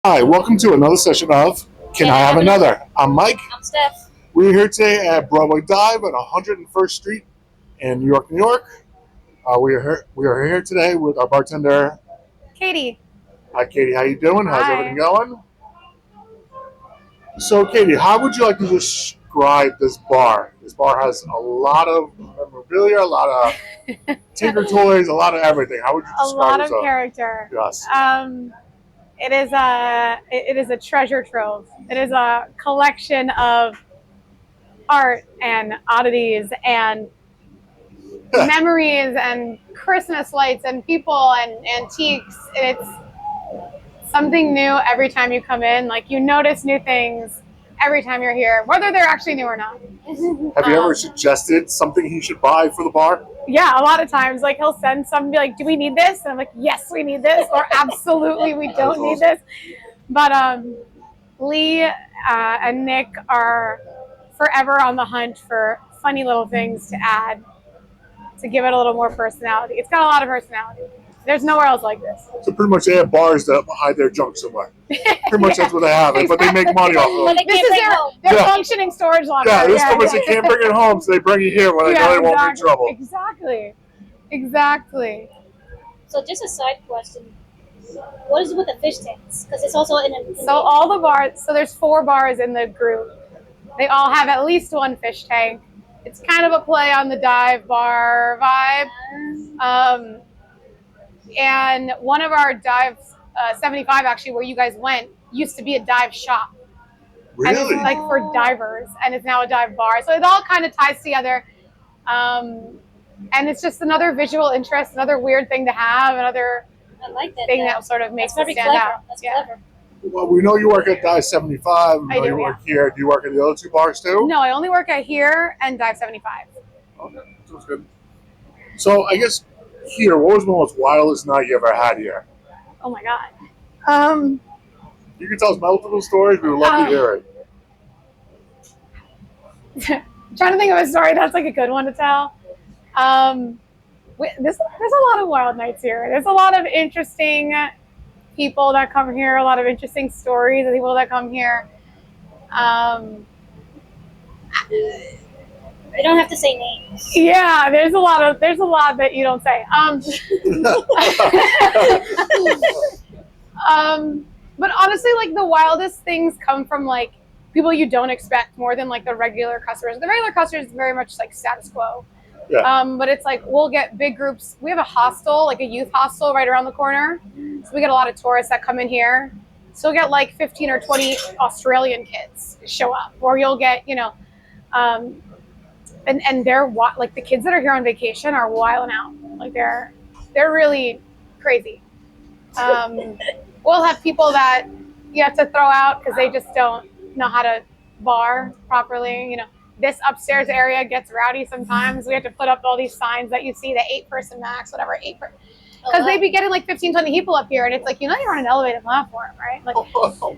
Hi, welcome to another session of Can I Have Another? I'm Mike. I'm Steph. We're here today at Broadway Dive at 101st Street in New York, New York. We are here today with our bartender. Katie. Hi, Katie. How you doing? How's Hi. everything going? So, Katie, how would you like to describe this bar? This bar has a lot of memorabilia, a lot of Tinker toys, a lot of everything. How would you A describe lot of yourself? character. Yes. It is a treasure trove. It is a collection of art and oddities and memories and Christmas lights and people and antiques. It's something new every time you come in. Like, you notice new things every time you're here, whether they're actually new or not. Have you ever suggested something he should buy for the bar? Yeah, a lot of times, like, he'll send some and be like, "Do we need this?" And I'm like, "Yes, we need this," or "Absolutely, we don't need this." But Lee and Nick are forever on the hunt for funny little things to add to give it a little more personality. It's got a lot of personality. There's nowhere else like this. So pretty much they have bars that hide their junk somewhere. Pretty much that's what they have, but they make money off of it. This is their Yeah. functioning storage locker. Yeah, this company they can't bring it home, so they bring it here when they know they won't be in trouble. Exactly. So just a side question. What is it with the fish tanks? Because it's also So all the bars, so there's 4 bars in the group. They all have at least one fish tank. It's kind of a play on the dive bar vibe. And one of our dives, 75 actually, where you guys went, used to be a dive shop. And it's Really? like for divers, and it's now a dive bar. So it all kind of ties together. And it's just another visual interest, another weird thing to have, another I like that thing that sort of makes That's it very stand clever. out. That's Yeah. clever. Well, we know you work at Dive 75. We know I do, you work here. Do you work at the other 2 bars too? No, I only work at here and Dive 75. Okay, sounds good. So I guess here, what was the most wildest night you ever had here? Oh my God. You can tell us multiple stories. We would love to hear it. Trying to think of a story that's like a good one to tell. There's a lot of wild nights here. There's a lot of interesting people that come here, a lot of interesting stories of people that come here. You don't have to say names. Yeah, there's a lot that you don't say. But honestly, like, the wildest things come from like people you don't expect more than like the regular customers. The regular customers is very much like status quo. Yeah. But it's like we'll get big groups. We have a hostel, like a youth hostel right around the corner. So we get a lot of tourists that come in here. So we'll get like 15 or 20 Australian kids show up. Or you'll get, and they're like, the kids that are here on vacation are wilding out. Like, they're really crazy. We'll have people that you have to throw out because they just don't know how to bar properly. This upstairs area gets rowdy sometimes. We have to put up all these signs that you see, the 8-person max, whatever, because they be getting like 15, 20 people up here, and it's like, you're on an elevated platform, right? Like,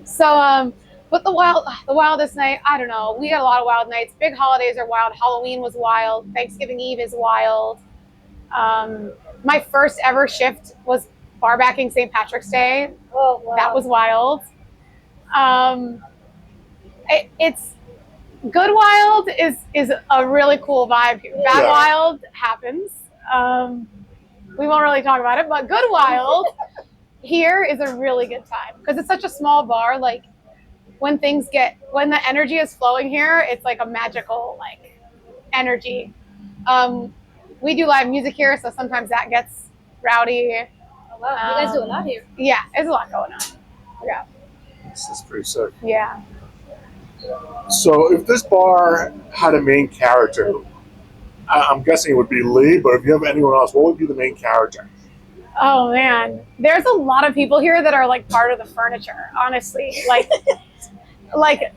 so, but the wildest night, I don't know. We got a lot of wild nights. Big holidays are wild. Halloween was wild. Thanksgiving Eve is wild. My first ever shift was bar backing St. Patrick's Day. Oh, wow. That was wild. It's good wild is a really cool vibe here. Bad wild happens. We won't really talk about it, but good wild here is a really good time because it's such a small bar. Like, when the energy is flowing here, it's like a magical like energy. We do live music here, so sometimes that gets rowdy. Oh, wow. You guys do a lot here. Yeah, there's a lot going on. Yeah. This is pretty sick. Yeah. So if this bar had a main character, I'm guessing it would be Lee, but if you have anyone else, what would be the main character? Oh man, there's a lot of people here that are like part of the furniture, honestly. Like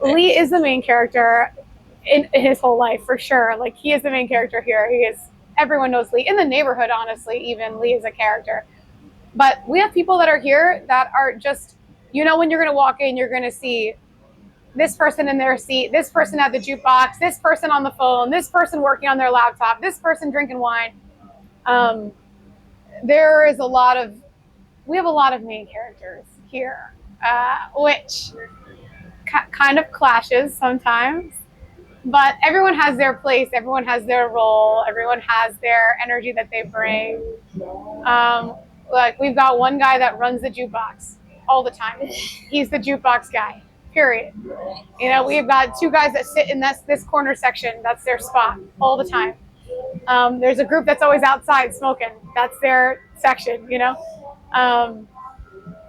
Lee is the main character in his whole life, for sure. Like, he is the main character here. Everyone knows Lee. In the neighborhood, honestly, even Lee is a character. But we have people that are here that are just, when you're going to walk in, you're going to see this person in their seat, this person at the jukebox, this person on the phone, this person working on their laptop, this person drinking wine. We have a lot of main characters here. which kind of clashes sometimes. But everyone has their place, everyone has their role, everyone has their energy that they bring. Like we've got one guy that runs the jukebox all the time. He's the jukebox guy, period. You know, we've got two guys that sit in this corner section. That's their spot all the time. There's a group that's always outside smoking. That's their section, you know.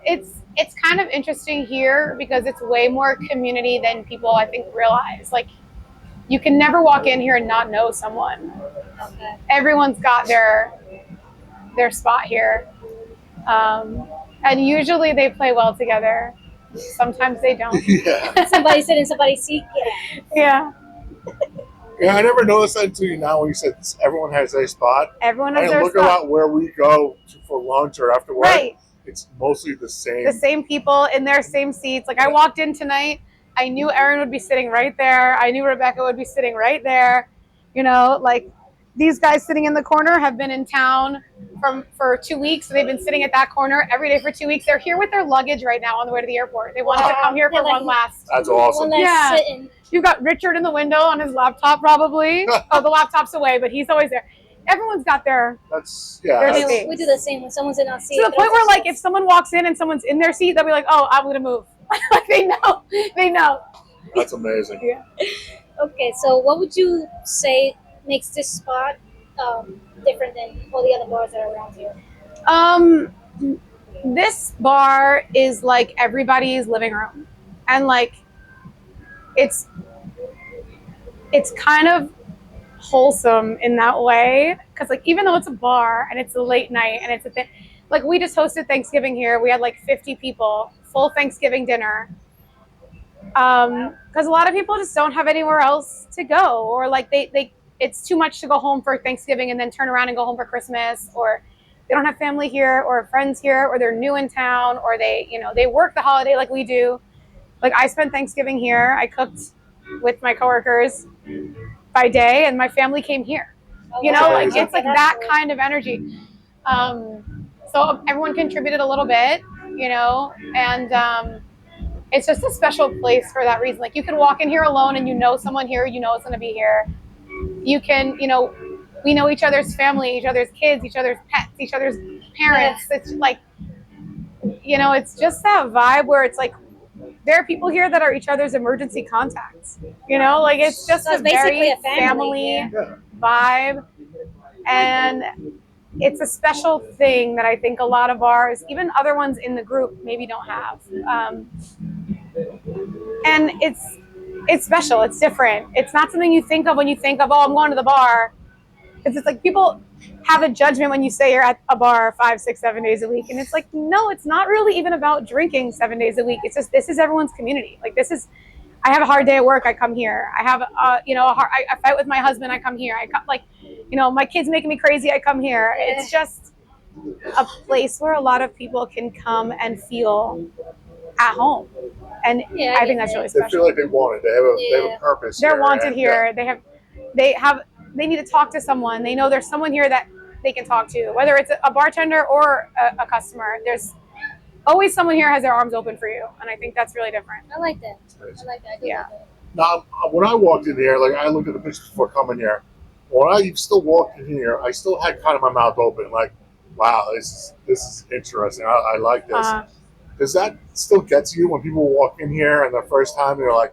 It's kind of interesting here because it's way more community than people I think realize. Like you can never walk in here and not know someone. Okay. Everyone's got their spot here, and usually they play well together. Sometimes they don't. Yeah. Somebody sit in somebody's seat. Yeah. Yeah, Yeah, I never noticed that until now when you said everyone has their spot. everyone has And their look spot. about where we go for lunch or after work. Right. It's mostly the same. The same people in their same seats. Like I walked in tonight, I knew Erin would be sitting right there. I knew Rebecca would be sitting right there. You know, like these guys sitting in the corner have been in town for 2 weeks. So they've been sitting at that corner every day for 2 weeks. They're here with their luggage right now on the way to the airport. They wanted to come here for one last. That's awesome. One last Yeah. sitting. You've got Richard in the window on his laptop probably. Oh, the laptop's away, but he's always there. Everyone's got their That's There's that's- space. We do the same when someone's in our seat. to the point where like if someone walks in and someone's in their seat, they'll be like, "Oh, I'm gonna move." Like they know. that's amazing. Yeah. Okay, so what would you say makes this spot different than all the other bars that are around here? This bar is like everybody's living room, and like it's kind of wholesome in that way because like even though it's a bar and it's a late night and it's a thing, like we just hosted Thanksgiving here. We had like 50 people, full Thanksgiving dinner. Because a lot of people just don't have anywhere else to go, or like they it's too much to go home for Thanksgiving and then turn around and go home for Christmas, or they don't have family here or friends here, or they're new in town, or they work the holiday like we do. Like I spent Thanksgiving here. I cooked with my coworkers by day, and my family came here. You know, like it's like that kind of energy. So everyone contributed a little bit, you know, and it's just a special place for that reason. Like you can walk in here alone and you know someone here, you know it's going to be here. You can, you know, we know each other's family, each other's kids, each other's pets, each other's parents. It's like, you know, it's just that vibe where it's like there are people here that are each other's emergency contacts. You know, like it's just So it's a very basically a family Yeah. vibe, and it's a special thing that I think a lot of bars, even other ones in the group, maybe don't have. And it's special. It's different. It's not something you think of when you think of, oh, I'm going to the bar. Because it's like people have a judgment when you say you're at a bar 5, 6, 7 days a week, and it's like, no, it's not really even about drinking 7 days a week. It's just this is everyone's community. Like this is. I have a hard day at work. I come here. I have, you know, I fight with my husband. I come here. I come, like, you know, my kids making me crazy. I come here. It's just a place where a lot of people can come and feel at home, and Yeah, I think that's really They special. feel like they want it. They have a purpose. They're here, wanted and, here. They need to talk to someone. They know there's someone here that they can talk to, whether it's a bartender or a customer. There's always someone here has their arms open for you, and I think that's really different. I like that. I like that. I do Yeah. like that. Now, when I walked in here, like I looked at the pictures before coming here. When I still walked in here, I still had kind of my mouth open, like, "Wow, this is interesting. I like this." Uh, Does that still get to you when people walk in here and the first time they're like,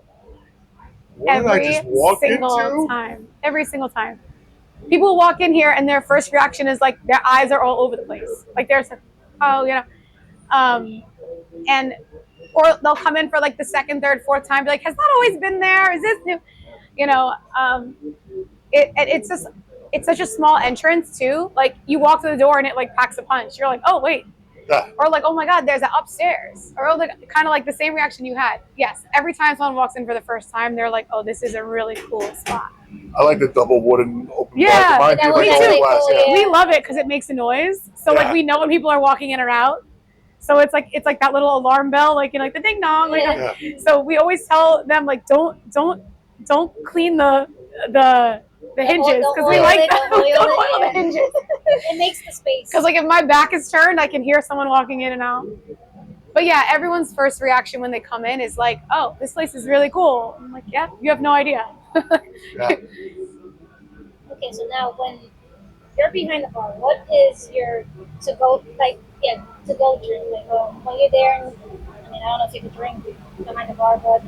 "What did I every just walk single into?" time. Every single time. People walk in here and their first reaction is like their eyes are all over the place. Like there's, oh, you know, and or they'll come in for like the second, third, fourth time, be like, has that always been there? Is this new? You know, it's just it's such a small entrance too. Like you walk through the door and it like packs a punch. You're like, oh wait. Yeah. Or like, oh my God, there's an upstairs. Or like, kind of like the same reaction you had. Yes, every time someone walks in for the first time, they're like, oh, this is a really cool spot. I like the double wooden open Yeah, bar. It that reminds me was of really old glass, cool, yeah. yeah. We love it because it makes a noise. So like Yeah. we know when people are walking in or out. So it's like that little alarm bell, like, you know, like the ding dong. Like, Yeah. Yeah. So we always tell them like, don't clean the hinges Don't because we oil like it, that. don't oil Don't it, oil the yeah. hinges. It makes the space. Because like if my back is turned, I can hear someone walking in and out. But yeah, everyone's first reaction when they come in is like, "Oh, this place is really cool." I'm like, "Yeah, you have no idea." Yeah. Okay, so now when you're behind the bar, what is your to go to go drink? Like when you're there, and I mean I don't know if you can drink behind the bar, but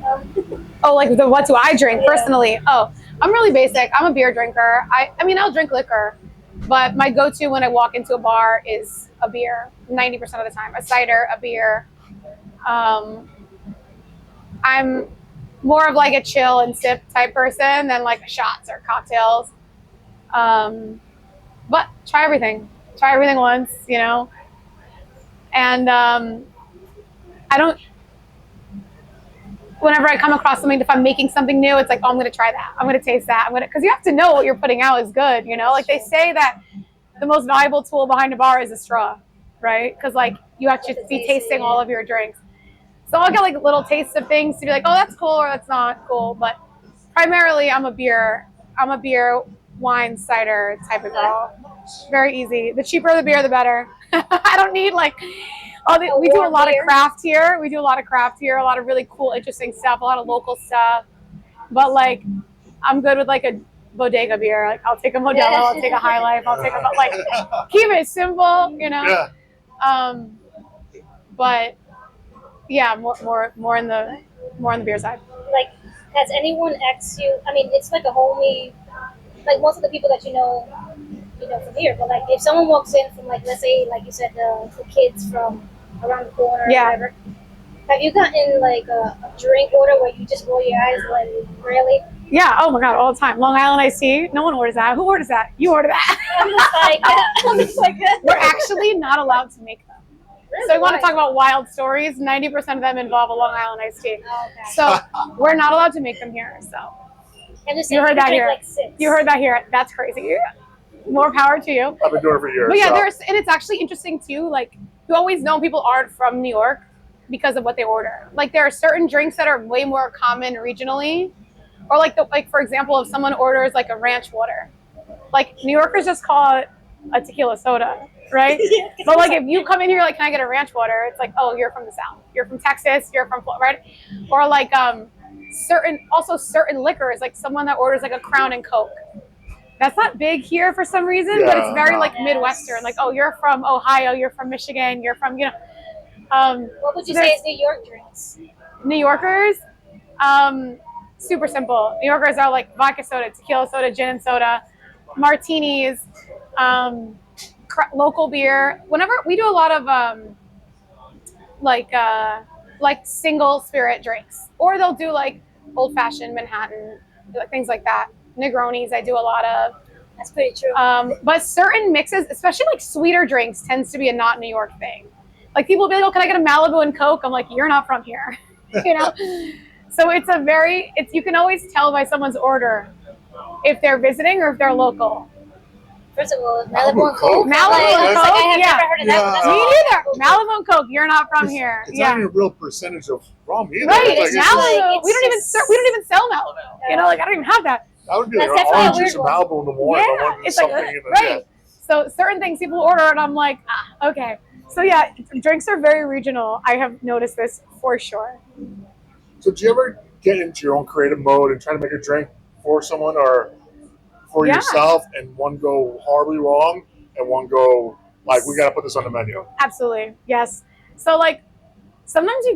Oh, like what do I drink Yeah. personally? Oh, I'm really basic. I'm a beer drinker. I mean, I'll drink liquor, but my go-to when I walk into a bar is a beer. 90% of the time, a cider, a beer. Um, I'm more of like a chill and sip type person than like shots or cocktails. Um, but try everything. Try everything once, you know. And I don't. Whenever I come across something, if I'm making something new, it's like, oh, I'm going to try that. I'm going to taste that. Because you have to know what you're putting out is good, you know? Like they say that the most valuable tool behind a bar is a straw, right? Because like you have to be tasting all of your drinks. So I'll get like little tastes of things to be like, oh, that's cool or that's not cool. But primarily I'm a beer, wine, cider type of girl. Very easy. The cheaper the beer, the better. I don't need like we do a lot of craft here. We do a lot of craft here, a lot of really cool, interesting stuff, a lot of local stuff. But like, I'm good with like a bodega beer. Like, I'll take a Modelo, I'll take a High Life, I'll take a like, keep it simple, you know. Yeah. But yeah, more in the beer side. like has anyone asked you? I mean, it's like a homie. Like most of the people that you know from here. But like if someone walks in from like let's say like you said the kids from around the corner or whatever. Have you gotten like a drink order where you just roll your eyes like really? Yeah. Oh my god, all the time. Long Island iced tea. No one orders that. Who orders that? You order that. I'm just like We're actually not allowed to make them. really? So I want to talk about wild stories. 90% of them involve a Long Island iced tea. Oh, okay. So we're not allowed to make them here. So You heard that here. Like 6. You heard that here. That's crazy. More power to you. I've been doing it for years. But yeah, so. and it's actually interesting too. Like you always know people aren't from New York because of what they order. Like there are certain drinks that are way more common regionally, or like for example, if someone orders like a ranch water, like New Yorkers just call it a tequila soda, right? But like if you come in here like, can I get a ranch water? It's like, oh, you're from the South, you're from Texas, you're from Florida, right? Or like certain liquors, like someone that orders like a Crown and Coke. That's not big here for some reason, but it's very like Midwestern. Like, oh, you're from Ohio, you're from Michigan, you're from, you know. What would you say is New York drinks? New Yorkers, super simple. New Yorkers are like vodka soda, tequila soda, gin and soda, martinis, local beer. Whenever we do a lot of like single spirit drinks, or they'll do like old fashioned Manhattan, things like that. Negronis, I do a lot of. That's pretty true. But certain mixes, especially like sweeter drinks, tends to be a not New York thing. Like people will be like, "Oh, can I get a Malibu and Coke?" I'm like, "You're not from here," you know. So you can always tell by someone's order if they're visiting or if they're local. First of all, Malibu and Coke. Malibu and Coke. I have Yeah. never heard of that. Me neither. Malibu and Coke. You're not from here. It's Yeah. not even a real percentage of rum either. Right. It's It's Malibu. like, we don't even sell Malibu. Yeah. You know, like I don't even have that. That would be That's like definitely a orange juice weird and Malibu in the morning. Yeah, I wanted it's like something in the right. So certain things people order, and I'm like, okay. So yeah, drinks are very regional. I have noticed this for sure. So do you ever get into your own creative mode and try to make a drink for someone or for yourself, and one go horribly wrong and one go like, we got to put this on the menu? Absolutely, yes. So like, sometimes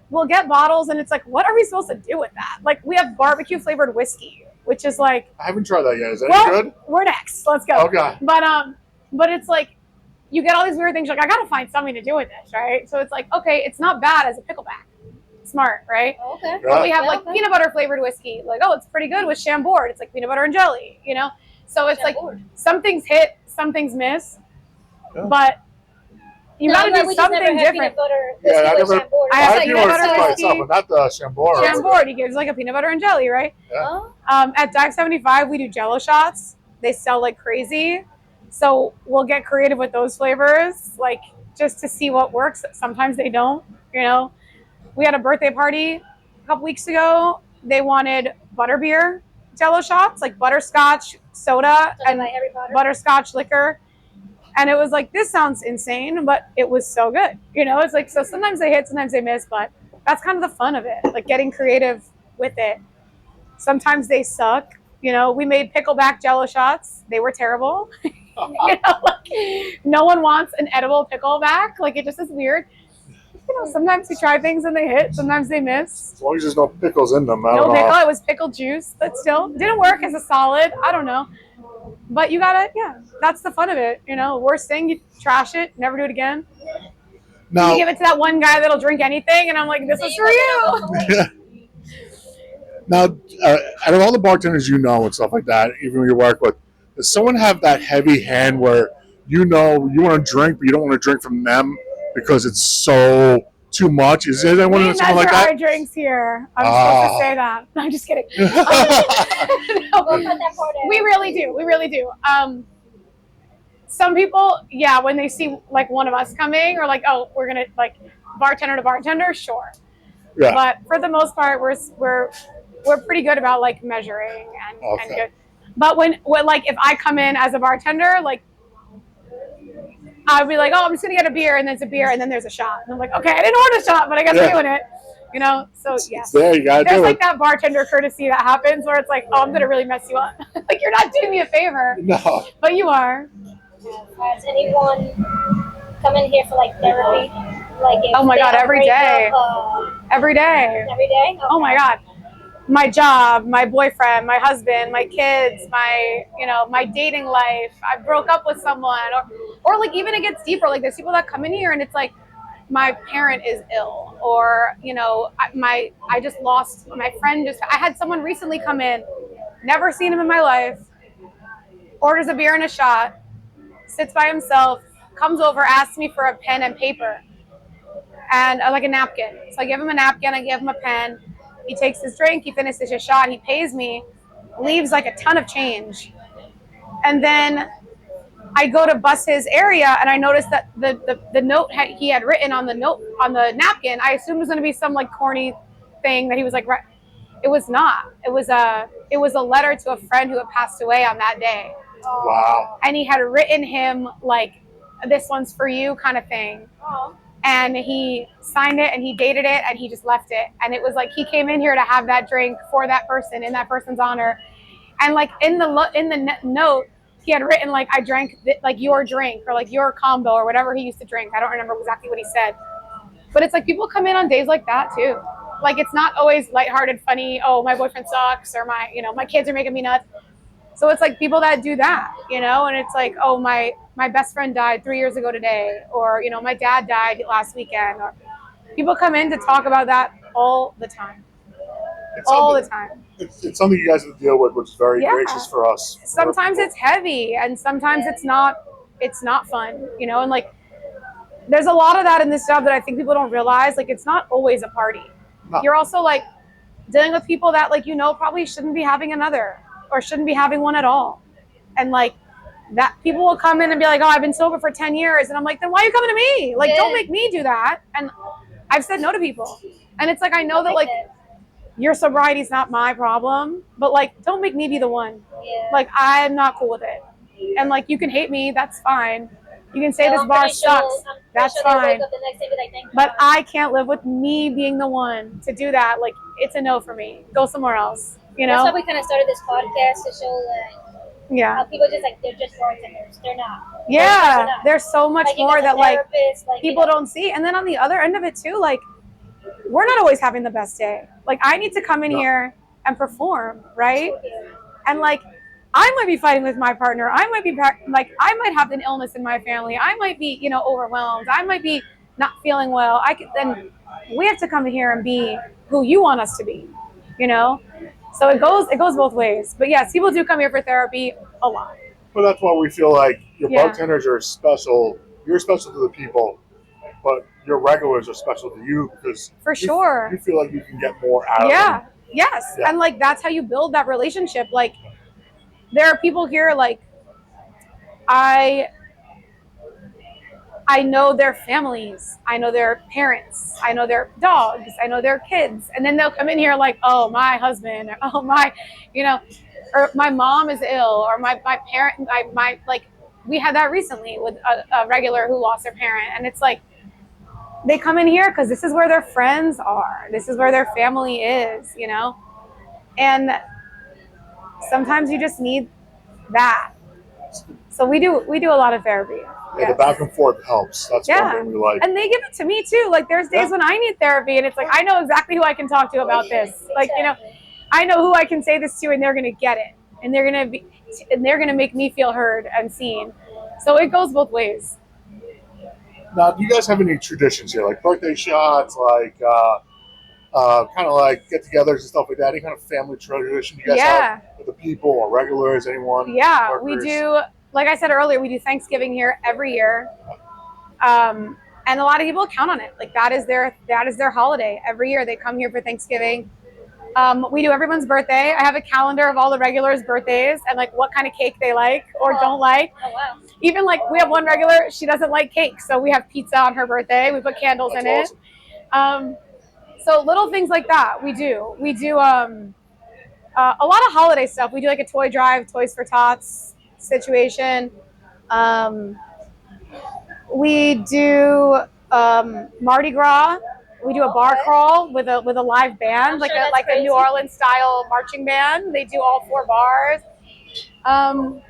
we'll get bottles, and it's like, what are we supposed to do with that? Like, we have barbecue flavored whiskey, which is like, I haven't tried that yet. Is that any good? We're next. Let's go. Okay. But it's like, you get all these weird things. Like, I gotta find something to do with this, right? So it's like, okay, it's not bad as a pickleback. Smart, right? Oh, okay. But we have like okay. peanut butter flavored whiskey. Like, oh, it's pretty good with Chambord. It's like peanut butter and jelly, you know? So it's Chambord. like some things hit, some things miss. Yeah. But you gotta do something different. Yeah, I never. Chambord. I I have have like peanut peanut butter butter by whiskey. itself, but not the Chambord. Chambord, he gives like a peanut butter and jelly, right? Oh, At Dive 75, we do Jello shots. They sell like crazy. So we'll get creative with those flavors, like just to see what works. Sometimes they don't, you know. We had a birthday party a couple weeks ago. They wanted butterbeer Jello shots, like butterscotch soda something and like Harry Potter. butterscotch liquor. And it was like, this sounds insane, but it was so good. You know, it's like, so sometimes they hit, sometimes they miss, but that's kind of the fun of it, like getting creative with it. Sometimes they suck. You know, we made pickleback Jello shots. They were terrible. You know, like no one wants an edible pickleback. Like it just is weird. You know, sometimes we try things and they hit. Sometimes they miss. As long as there's no pickles in them, I No don't pickle. know. It was pickle juice, but still didn't work as a solid. I don't know. But you gotta, yeah, that's the fun of it. You know, worst thing, you trash it, never do it again. Now, You give it to that one guy that'll drink anything, and I'm like, this is for you. now, out of all the bartenders you know and stuff like that, even when you work with, does someone have that heavy hand where you know you want to drink, but you don't want to drink from them because it's so too much? Is there anyone We someone like measure that? our drinks here. I'm supposed to say that. I'm just kidding. No, We'll cut that part out. we really do. We really do. Some people, yeah, when they see like one of us coming, or like, oh, we're gonna like bartender to bartender, sure. Yeah. But for the most part, we're pretty good about like measuring and good. But when like if I come in as a bartender, like I'll be like, oh, I'm just gonna get a beer, and then it's a beer, and then there's a shot, and I'm like, okay, I didn't order a shot, but I guess I'm doing it. You know, so yes. There, you gotta There's do like it. that bartender courtesy that happens where it's like, oh, I'm gonna really mess you up. Like you're not doing me a favor, No. but you are. Has anyone come in here for like therapy? Like if Oh my they God, have every breakup, day. Every day. Every day? Okay. Oh my God. My job, my boyfriend, my husband, my kids, my dating life. I broke up with someone, or like even it gets deeper. Like there's people that come in here and it's like, my parent is ill, or I just lost my friend. I had someone recently come in, never seen him in my life, orders a beer and a shot, sits by himself, comes over, asks me for a pen and paper, and like a napkin. So I give him a napkin, I give him a pen. He takes his drink, he finishes his shot, he pays me, leaves like a ton of change, and then I go to bus his area, and I noticed that the note he had written on the napkin, I assumed was going to be some like corny thing that he was like. It was not. It was a letter to a friend who had passed away on that day. Wow. And he had written him like, "This one's for you," kind of thing. And he signed it and he dated it and he just left it. And it was like he came in here to have that drink for that person in that person's honor. And like in the note, he had written like, I drank like your drink or like your combo or whatever he used to drink. I don't remember exactly what he said. But it's like people come in on days like that too. Like it's not always lighthearted, funny, oh, my boyfriend sucks, or my kids are making me nuts. So it's like people that do that, and it's like, oh, my best friend died 3 years ago today, or, my dad died last weekend. Or people come in to talk about that all the time. All the time. It's something you guys have to deal with, which is very gracious for us. Sometimes it's heavy, and sometimes it's not fun, and like there's a lot of that in this job that I think people don't realize. Like it's not always a party. No. You're also like dealing with people that probably shouldn't be having another or shouldn't be having one at all. And like that people will come in and be like, oh, I've been sober for 10 years. And I'm like, then why are you coming to me? Like, don't make me do that. And I've said no to people. And it's like, I know that like your sobriety is not my problem, but like, don't make me be the one. Yeah. Like, I'm not cool with it. And like, you can hate me. That's fine. You can say this bar sucks. That's fine. But I can't live with me being the one to do that. Like, it's a no for me. Go somewhere else. That's why we kind of started this podcast to show that how people just like, they're just bartenders. They're not. Yeah. There's so much more that like people don't see. And then on the other end of it too, like, we're not always having the best day. Like, I need to come in here and perform, right? And like, I might be fighting with my partner. I might be like, I might have an illness in my family. I might be, overwhelmed. I might be not feeling well. Then we have to come in here and be who you want us to be, So it goes both ways. But yes, people do come here for therapy a lot. But that's why we feel like your bartenders are special. You're special to the people, but your regulars are special to you because you feel like you can get more out of them. Yes. Yeah. And like that's how you build that relationship. Like there are people here like I know their families, I know their parents, I know their dogs, I know their kids, and then they'll come in here like, oh, my husband, or oh, my, or my mom is ill, or my parent, my like we had that recently with a regular who lost their parent, and it's like they come in here because this is where their friends are, this is where their family is, you know, and sometimes you just need that. So we do a lot of therapy. Yeah, the back and forth helps. That's one thing we like. And they give it to me too. Like there's days when I need therapy, and it's like I know exactly who I can talk to about this. Like, you know, I know who I can say this to, and they're gonna get it, and they're gonna make me feel heard and seen. So it goes both ways. Now, do you guys have any traditions here, like birthday shots, like kind of like get-togethers and stuff like that? Any kind of family tradition you guys have with the people or regulars, anyone? Yeah, workers? we do. Like I said earlier, we do Thanksgiving here every year, and a lot of people count on it. Like that is their holiday every year. They come here for Thanksgiving. We do everyone's birthday. I have a calendar of all the regulars' birthdays and like what kind of cake they like or don't like. Oh, wow. Even like we have one regular, she doesn't like cake, so we have pizza on her birthday. We put candles in it. So little things like that we do. We do a lot of holiday stuff. We do like a toy drive, Toys for Tots situation. We do Mardi Gras. We do a bar crawl with a live band, like a New Orleans style marching band. They do all 4 bars. Trying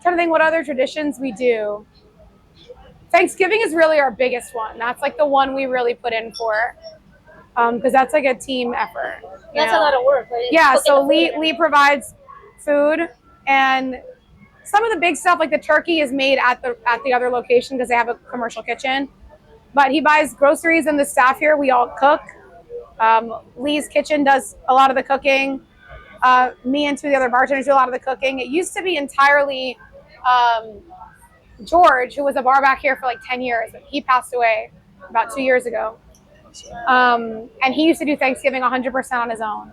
to think what other traditions we do. Thanksgiving is really our biggest one. That's like the one we really put in for, because that's like a team effort. That's a lot of work. Right? Yeah, so Lee provides food, and some of the big stuff like the turkey is made at the other location because they have a commercial kitchen. But he buys groceries, and the staff here, we all cook. Lee's kitchen does a lot of the cooking. Me and 2 of the other bartenders do a lot of the cooking. It used to be entirely George, who was a bar back here for like 10 years. He passed away about 2 years ago. And he used to do Thanksgiving 100% on his own.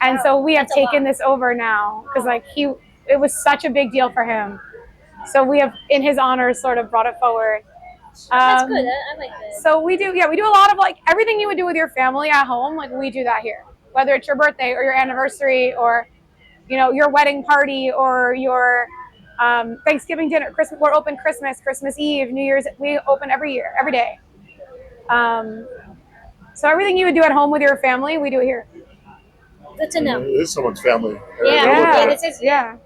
And so we have taken this over now because like it was such a big deal for him. So we have, in his honor, sort of brought it forward. That's good. I like that. So we do a lot of like everything you would do with your family at home. Like we do that here, whether it's your birthday or your anniversary or, you know, your wedding party or your Thanksgiving dinner. Christmas, we're open Christmas Eve, New Year's. We open every year, every day. So everything you would do at home with your family, we do it here. Good to know. It is someone's family. Yeah.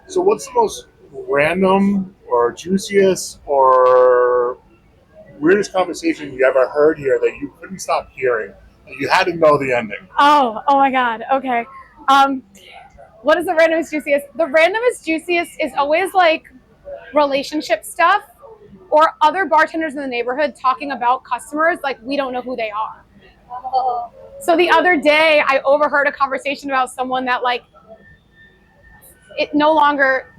So what's the most random or juiciest or weirdest conversation you ever heard here that you couldn't stop hearing? That you had to know the ending. Oh my God. Okay. What is the randomest juiciest? The randomest juiciest is always like relationship stuff or other bartenders in the neighborhood talking about customers like we don't know who they are. Oh. So the other day I overheard a conversation about someone that like it no longer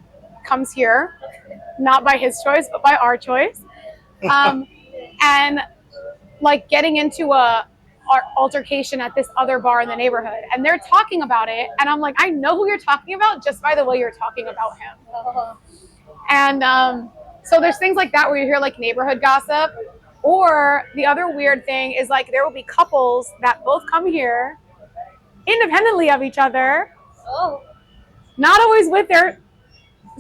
comes here, not by his choice, but by our choice. And like getting into a altercation at this other bar in the neighborhood, and they're talking about it, and I'm like, I know who you're talking about just by the way you're talking about him. Oh. And so there's things like that where you hear like neighborhood gossip. Or the other weird thing is like there will be couples that both come here independently of each other, not always with their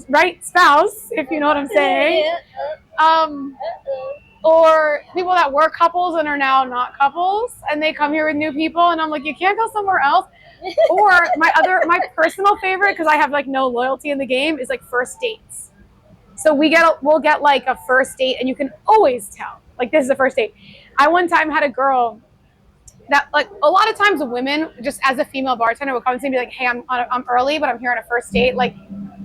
right spouse, if you know what I'm saying. Or people that were couples and are now not couples, and they come here with new people, and I'm like, you can't go somewhere else. Or my personal favorite, because I have like no loyalty in the game, is like first dates. So we'll get like a first date, and you can always tell like this is a first date. I one time had a girl that like a lot of times women, just as a female bartender, would come to me and be like, hey, I'm early, but I'm here on a first date. Like,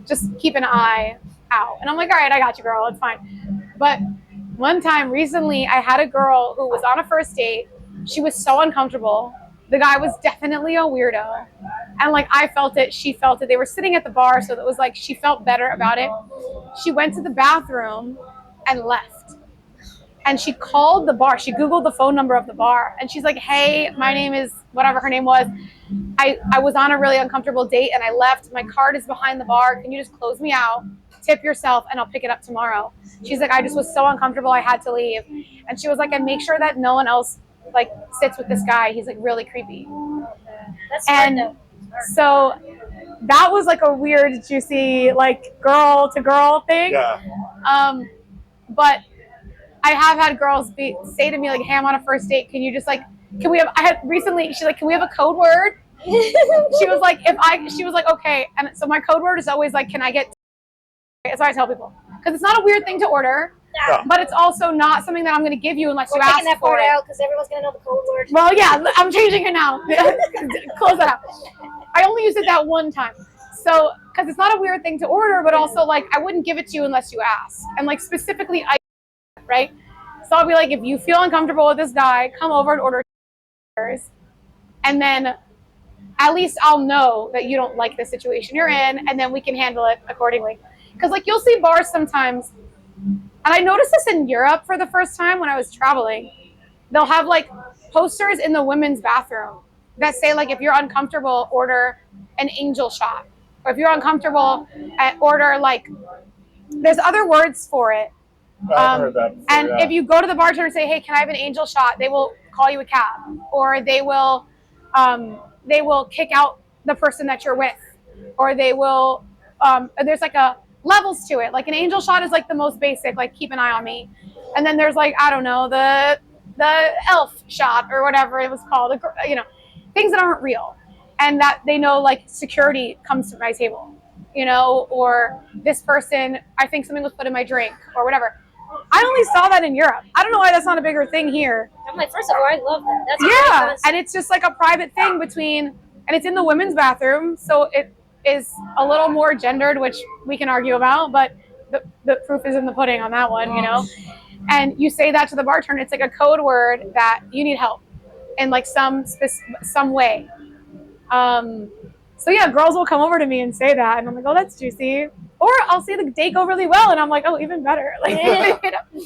just keep an eye out. And I'm like, all right, I got you, girl. It's fine. But one time recently, I had a girl who was on a first date. She was so uncomfortable. The guy was definitely a weirdo. And like, I felt it. She felt it. They were sitting at the bar. So it was like, she felt better about it. She went to the bathroom and left. And she called the bar. She Googled the phone number of the bar. And she's like, hey, my name is whatever her name was. I was on a really uncomfortable date and I left. My card is behind the bar. Can you just close me out, tip yourself, and I'll pick it up tomorrow? She's like, I just was so uncomfortable. I had to leave. And she was like, and make sure that no one else like sits with this guy. He's like really creepy. That's smart, and so that was like a weird, juicy, like girl to girl thing. Yeah. But I have had girls say to me like, "Hey, I'm on a first date. Can you just like, can we have?" I had recently. She's like, "Can we have a code word?" She was like, She was like, "Okay." And so my code word is always like, "Can I get?" That's what I tell people because it's not a weird thing to order, but it's also not something that I'm going to give you unless you ask that for part it. out because everyone's gonna know the code word. Well, yeah, I'm changing it now. Close that out. I only used it that one time. So, because it's not a weird thing to order, but also like I wouldn't give it to you unless you ask. And like specifically, right? So I'll be like, if you feel uncomfortable with this guy, come over and order yours. And then at least I'll know that you don't like the situation you're in, and then we can handle it accordingly. Because like you'll see bars sometimes, and I noticed this in Europe for the first time when I was traveling. They'll have like posters in the women's bathroom that say like, if you're uncomfortable, order an angel shot. Or if you're uncomfortable, order like, there's other words for it. I've heard that before, and if you go to the bartender and say, "Hey, can I have an angel shot?" They will call you a cab, or they will kick out the person that you're with, or they will. There's like a levels to it. Like an angel shot is like the most basic, like keep an eye on me, and then there's like I don't know the elf shot or whatever it was called. Things that aren't real, and that they know like security comes to my table, or this person I think something was put in my drink or whatever. I only saw that in Europe. I don't know why that's not a bigger thing here. I'm like, first of all, I love that. That's yeah, and it's just like a private thing and it's in the women's bathroom, so it is a little more gendered, which we can argue about, but the proof is in the pudding on that one, And you say that to the bartender, it's like a code word that you need help in like some way. So yeah, girls will come over to me and say that, and I'm like, oh, that's juicy. Or I'll see the date go really well, and I'm like, oh, even better. Like,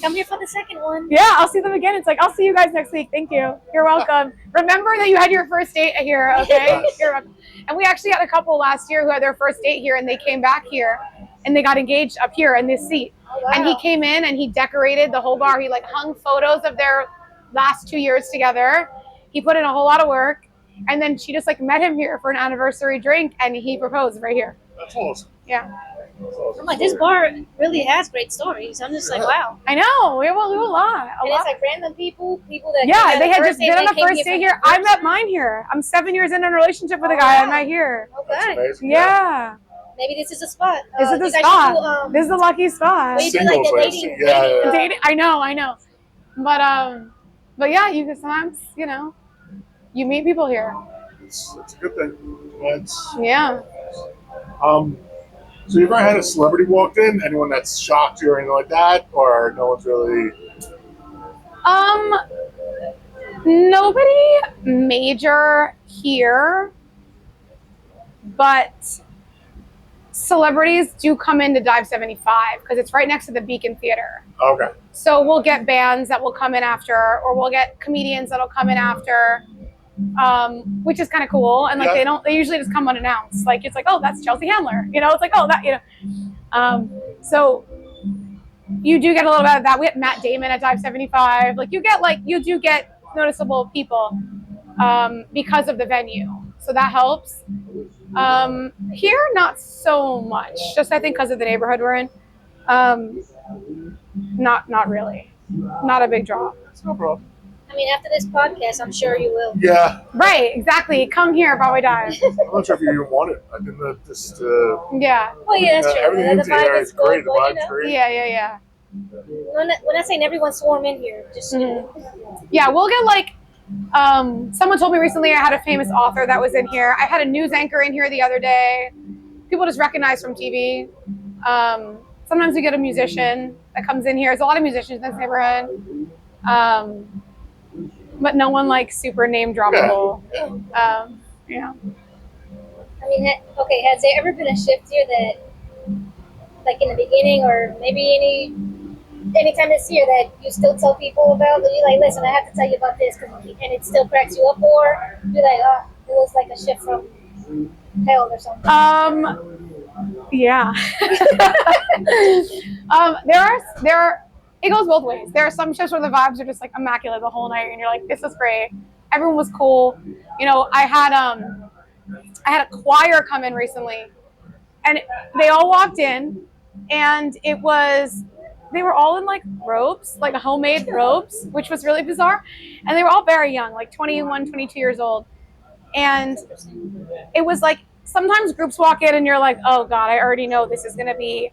come here for the second one. Yeah, I'll see them again. It's like, I'll see you guys next week. Thank you. You're welcome. Remember that you had your first date here, okay? You're welcome. And we actually had a couple last year who had their first date here, and they came back here, and they got engaged up here in this seat. Oh, wow. And he came in, and he decorated the whole bar. He like hung photos of their last 2 years together. He put in a whole lot of work. And then she just like met him here for an anniversary drink, and he proposed right here. That's awesome. Yeah. I'm like, this bar really has great stories. I'm just like, wow. I know. We will do a lot. It's like random people that. Yeah, they had just been on the first day here. I met mine here. I'm 7 years in a relationship with a guy I met here. Okay. Yeah. Maybe this is the spot. This is the spot. This is the lucky spot. We do like the dating. Yeah. Dating. I know. But yeah, you can sometimes, you meet people here. It's a good thing. Yeah. So you ever had a celebrity walked in? Anyone that's shocked you or anything like that? Or no one's really... Nobody major here, but celebrities do come into Dive 75 because it's right next to the Beacon Theater. Okay. So we'll get bands that will come in after, or we'll get comedians that'll come in after, which is kind of cool. And like they usually just come unannounced. Like it's like, oh, that's Chelsea Handler. It's like, oh, that, so you do get a little bit of that. We had Matt Damon at Dive 75. Like you do get noticeable people because of the venue. So that helps. Here, not so much. Just I think because of the neighborhood we're in. Not really. Not a big draw. It's no problem. I mean, after this podcast, I'm sure you will. Yeah. Right, exactly. Come here, Broadway Dive. I'm not sure if you even want it. I think that just... yeah. Well, yeah, that's true. Everything The vibe here is is great. cool, The vibe's great. Yeah. We're not saying everyone swarm in here. Just Yeah, we'll get like... someone told me recently I had a famous author that was in here. I had a news anchor in here the other day. People just recognize from TV. Sometimes we get a musician that comes in here. There's a lot of musicians in this neighborhood. But no one like super name droppable. Yeah. I mean, has there ever been a shift here that, like in the beginning, or maybe any time this year that you still tell people about, that you're like, listen, I have to tell you about this, and it still cracks you up, or you're like, oh, it was like a shift from hell or something? Yeah. It goes both ways. There are some shifts where the vibes are just like immaculate the whole night, and you're like, this is great. Everyone was cool. I had I had a choir come in recently, and they all walked in, and they were all in like robes, like homemade robes, which was really bizarre. And they were all very young, like 21, 22 years old. And it was like, sometimes groups walk in and you're like, oh God, I already know this is going to be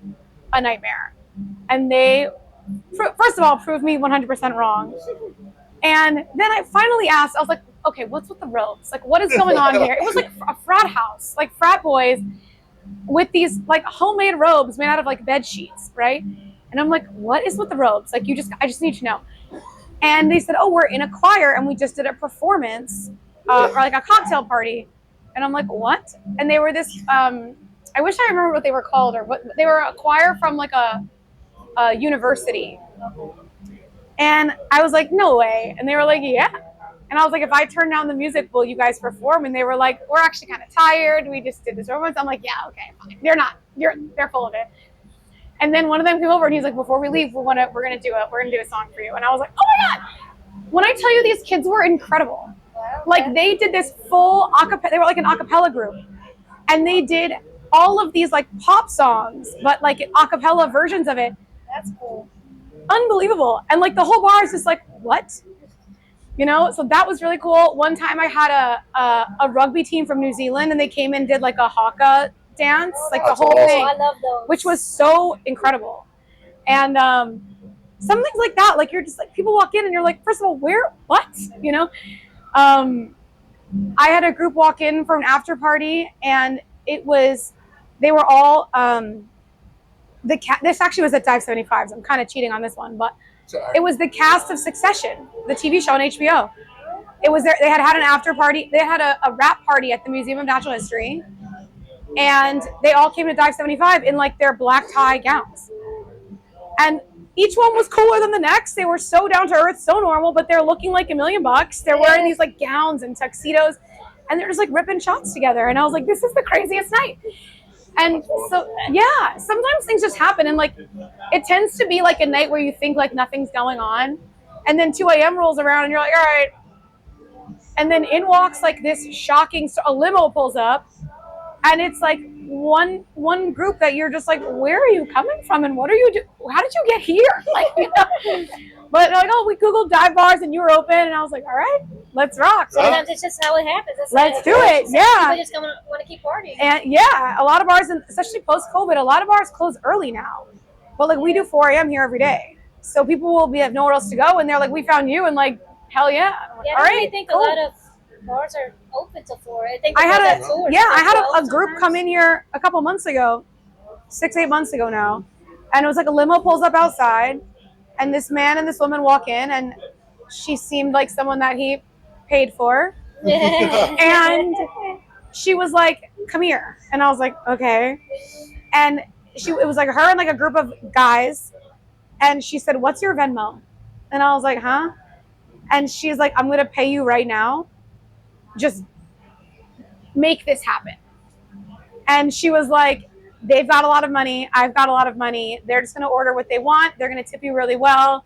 a nightmare. And they, first of all, proved me 100% wrong. And then I finally asked, I was like, okay, what's with the robes? Like, what is going on here? It was like a frat house, like frat boys with these like homemade robes made out of like bed sheets, right? And I'm like, what is with the robes? Like, I just need to know. And they said, oh, we're in a choir and we just did a performance or like a cocktail party. And I'm like, what? And they were this, I wish I remember what they were called, or what they were, a choir from like a university. And I was like, no way. And they were like, yeah. And I was like, if I turn down the music, will you guys perform? And they were like, we're actually kind of tired. We just did this performance. I'm like, yeah, okay, fine. They're full of it. And then one of them came over and he's like, before we leave, we're gonna do it. We're gonna do a song for you. And I was like, oh my God. When I tell you, these kids were incredible. Like, they did this full acapella. They were like an acapella group, and they did all of these like pop songs, but like acapella versions of it. That's cool. Unbelievable. And like the whole bar is just like, what? You know, so that was really cool. One time I had a rugby team from New Zealand, and they came and did like a haka dance, like the whole thing, I love those. which was so incredible. And some things like that, like, you're just like, people walk in and you're like, first of all, what? You know? I had a group walk in for an after party, and they were all, this actually was at Dive 75, so I'm kind of cheating on this one, but it was the cast of Succession, the TV show on HBO. It was they had an after party. They had a rap party at the Museum of Natural History, and they all came to Dive 75 in like their black tie gowns. And each one was cooler than the next. They were so down to earth, so normal, but they're looking like $1 million. They're wearing these like gowns and tuxedos, and they're just like ripping shots together. And I was like, this is the craziest night. And so, yeah, sometimes things just happen. And like, it tends to be like a night where you think like nothing's going on. And then 2 a.m. rolls around and you're like, all right. And then in walks like this shocking, a limo pulls up, and it's like one group that you're just like, where are you coming from? And what are you doing? How did you get here? Like, you know? But like, oh, we Googled dive bars and you were open. And I was like, all right, let's rock. So sometimes it's just how it happens. Let's do it. Yeah. People just want to keep partying. And yeah, a lot of bars, especially post-COVID, a lot of bars close early now. But like, we do 4 a.m. here every day. So people will have nowhere else to go. And they're like, we found you. And like, hell yeah. Yeah, all I right, really think cool. a lot of bars are open till 4. I think I had a group sometimes. come in here a couple months ago, 6-8 months ago now. And it was like a limo pulls up outside, and this man and this woman walk in, and she seemed like someone that he paid for. And she was like, come here. And I was like, okay. And it was like her and like a group of guys. And she said, what's your Venmo? And I was like, huh? And she's like, I'm going to pay you right now. Just make this happen. And she was like, they've got a lot of money. I've got a lot of money. They're just going to order what they want. They're going to tip you really well.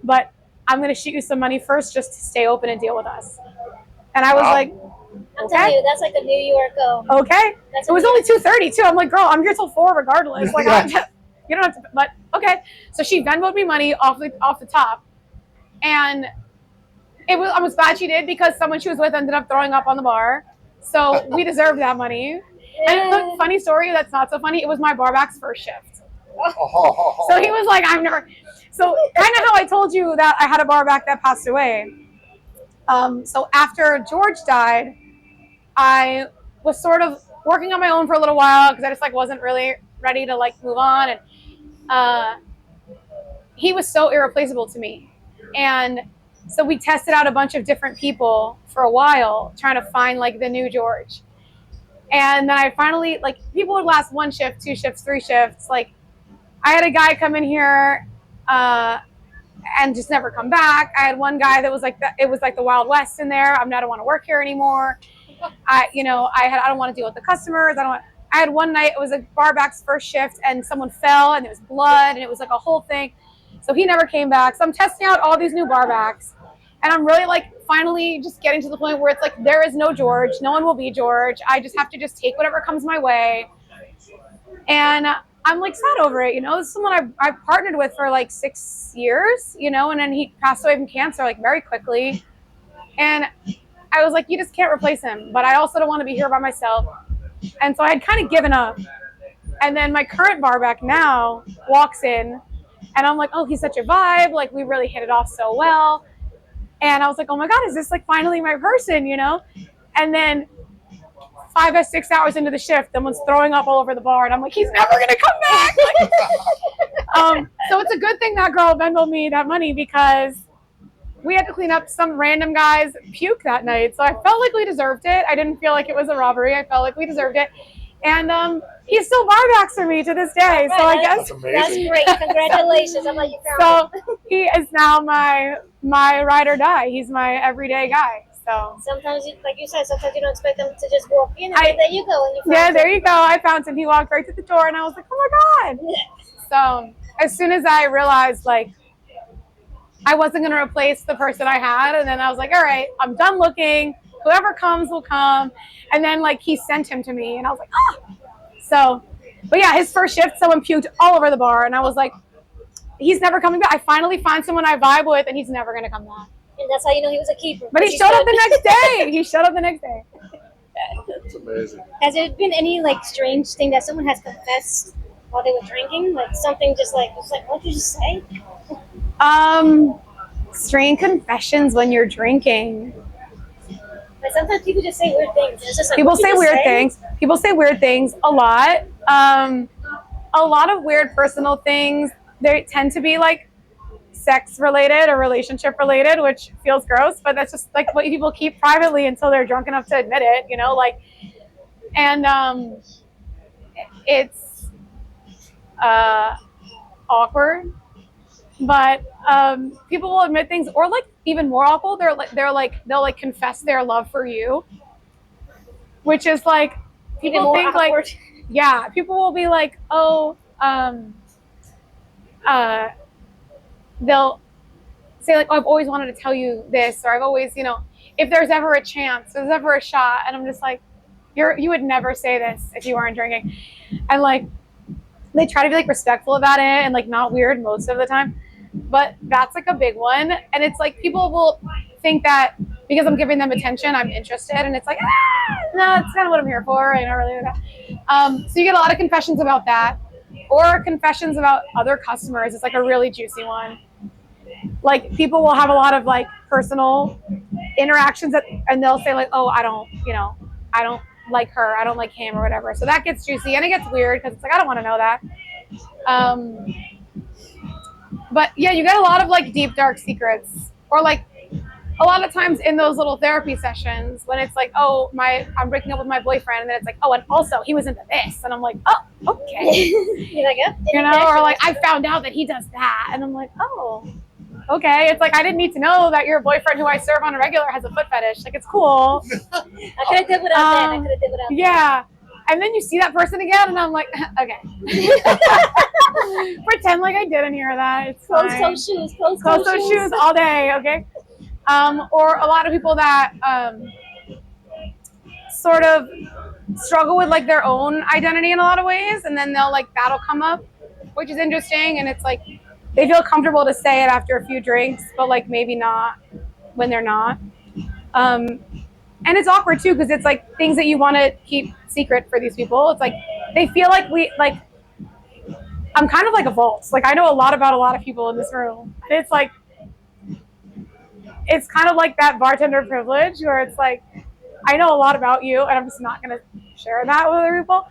But I'm going to shoot you some money first just to stay open and deal with us. And I was like, I'm telling you, that's like a New York. Okay. It was only 2:30 too. I'm like, girl, I'm here till 4 regardless. Like, you don't have to, but okay. So she Venmoed me money off the top. And I was glad she did, because someone she was with ended up throwing up on the bar. So we deserved that money. And the funny story that's not so funny, it was my barback's first shift. So he was like, so kind of how I told you that I had a barback that passed away. So after George died, I was sort of working on my own for a little while, because I just like wasn't really ready to like move on. And he was so irreplaceable to me. And so we tested out a bunch of different people for a while, trying to find like the new George. And then I finally, like, people would last 1 shift, 2 shifts, 3 shifts. Like, I had a guy come in here and just never come back. I had one guy that was like, it was like the Wild West in there. I don't want to work here anymore. I don't want to deal with the customers. I had one night, it was a barback's first shift, and someone fell, and there was blood, and it was like a whole thing. So he never came back. So I'm testing out all these new barbacks, and I'm really like finally just getting to the point where it's like, there is no George. No one will be George. I just have to just take whatever comes my way. And I'm like sad over it. This is someone I partnered with for like 6 years, and then he passed away from cancer like very quickly. And I was like, you just can't replace him. But I also don't want to be here by myself. And so I had kind of given up. And then my current barback now walks in, and I'm like, oh, he's such a vibe. Like, we really hit it off so well. And I was like, oh my God, is this like finally my person, And then 5 or 6 hours into the shift, someone's throwing up all over the bar, and I'm like, he's never gonna come back. So it's a good thing that girl Venmoed me that money, because we had to clean up some random guy's puke that night. So I felt like we deserved it. I didn't feel like it was a robbery. I felt like we deserved it. And he still barbacks for me to this day. Right, so I guess That's amazing. that's great. Congratulations. I'm like, you found so. He is now my ride or die. He's my everyday guy. So sometimes, like you said, sometimes you don't expect them to just walk in, and there you go. And you yeah, found there him. you go. I found him. He walked right through the door, and I was like, oh my God. So as soon as I realized, like, I wasn't going to replace the person I had, and then I was like, all right, I'm done looking. Whoever comes will come. And then, like, he sent him to me, and I was like, ah. So, but yeah, his first shift, someone puked all over the bar, and I was like, he's never coming back. I finally find someone I vibe with, and he's never going to come back. And that's how you know he was a keeper. But he showed up the next day. He showed up the next day. That's amazing. Has there been any like strange thing that someone has confessed while they were drinking? Like something just like, it's like, what did you just say? Strange confessions when you're drinking. Like sometimes people just say weird things. It's just like, People what did say you weird things. People say weird things a lot. A lot of weird personal things. They tend to be like sex related or relationship related, which feels gross, but that's just like what people keep privately until they're drunk enough to admit it, like, and it's awkward, but people will admit things, or like even more awful, they'll confess their love for you, which is like, people think awkward. like, yeah, people will be like, oh, they'll say like, oh, I've always wanted to tell you this, or I've always, if there's ever a chance, if there's ever a shot, and I'm just like, you would never say this if you weren't drinking. And like, they try to be like respectful about it and like not weird most of the time, but that's like a big one. And it's like, people will think that because I'm giving them attention, I'm interested, and it's like, no, it's kind of what I'm here for. I don't really do that. So you get a lot of confessions about that, or confessions about other customers. It's like a really juicy one. Like, people will have a lot of like personal interactions and they'll say like, oh, I don't like her, I don't like him, or whatever. So that gets juicy, and it gets weird because it's like, I don't want to know that. But yeah, you get a lot of like deep, dark secrets, or like a lot of times in those little therapy sessions when it's like, oh, I'm breaking up with my boyfriend, and then it's like, oh, and also he was into this, and I'm like, oh, okay. You're like, yeah, or like, I found out that he does that, and I'm like, oh, okay. It's like, I didn't need to know that your boyfriend who I serve on a regular has a foot fetish. Like, it's cool. I could have did without that. Yeah. And then you see that person again, and I'm like, okay. Pretend like I didn't hear that. It's Closed fine. toe shoes. Closed-toe shoes all day, okay? Or a lot of people that sort of struggle with like their own identity in a lot of ways, and then that'll come up, which is interesting. And it's like, they feel comfortable to say it after a few drinks, but like maybe not when they're not. And it's awkward too, because it's like things that you want to keep secret for these people. It's like, they feel like I'm kind of like a vault. Like, I know a lot about a lot of people in this room. And it's like, it's kind of like that bartender privilege where it's like, I know a lot about you, and I'm just not going to share that with other people.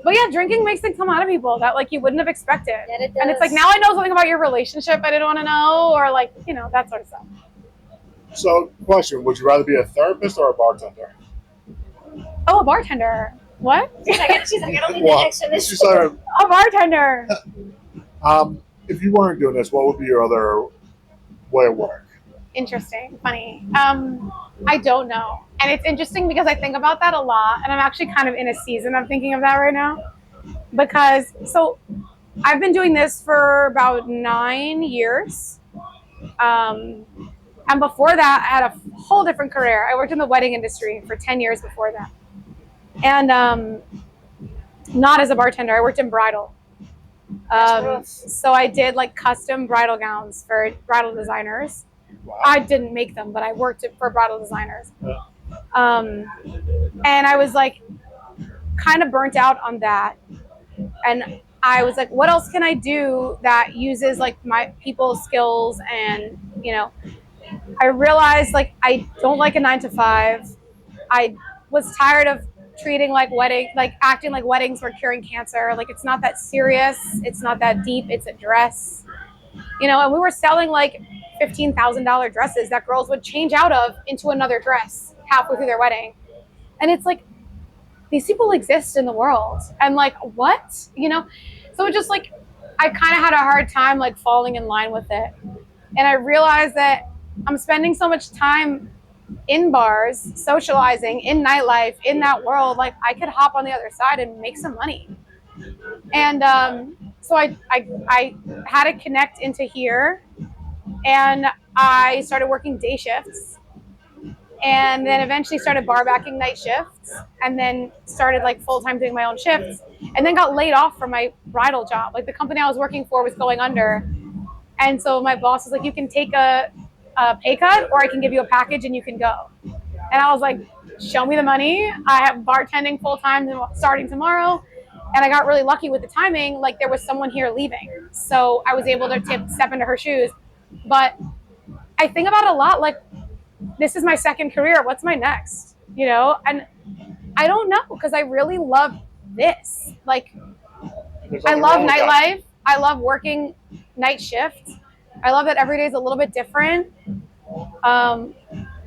But yeah, drinking makes things come out of people that like you wouldn't have expected. Yeah, it does. And it's like, now I know something about your relationship I didn't want to know, or like, that sort of stuff. So, question: would you rather be a therapist or a bartender? Oh, a bartender. What? She's like, I don't need the extra. This She's like, A bartender. if you weren't doing this, what would be your other way of work? Interesting. Funny. I don't know. And it's interesting because I think about that a lot, and I'm actually kind of in a season of thinking of that right now. Because, so I've been doing this for about 9 years. And before that, I had a whole different career. I worked in the wedding industry for 10 years before that. And not as a bartender, I worked in bridal. So I did like custom bridal gowns for bridal designers. Wow. I didn't make them, but I worked for bridal designers. Yeah. And I was like kind of burnt out on that. And I was like, what else can I do that uses like my people skills? And, you know, I realized like I don't like a 9 to 5. I was tired of treating like acting like weddings were curing cancer. Like it's not that serious. It's not that deep. It's a dress, you know, and we were selling like $15,000 dresses that girls would change out of into another dress halfway through their wedding. And it's like, these people exist in the world. And like, what, you know? So it just like, I kind of had a hard time like falling in line with it. And I realized that I'm spending so much time in bars, socializing, in nightlife, in that world, like I could hop on the other side and make some money. And so I had to connect into here, and I started working day shifts, and then eventually started bar backing night shifts, and then started like full-time doing my own shifts, and then got laid off from my bridal job. Like the company I was working for was going under. And so my boss was like, you can take a pay cut, or I can give you a package and you can go. And I was like, show me the money. I have bartending full time starting tomorrow. And I got really lucky with the timing. Like there was someone here leaving. So I was able to step into her shoes. But I think about it a lot, like, this is my second career. What's my next? You know? And I don't know, because I really love this. Like, I love nightlife. I love working night shifts. I love that every day is a little bit different.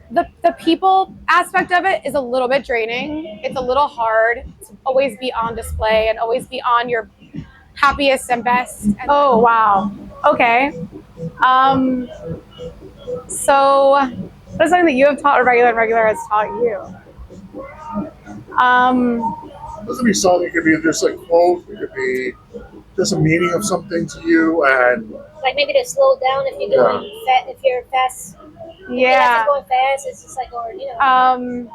The people aspect of it is a little bit draining. It's a little hard to always be on display and always be on your happiest and best. Oh, wow. Okay. So what is something that you have taught a regular and regular has taught you? Doesn't be something. It could be just a quote. It could be just a meaning of something to you, and like maybe to slow down if you're doing if you're fast. Yeah. If you're going fast, it's just like, or you know.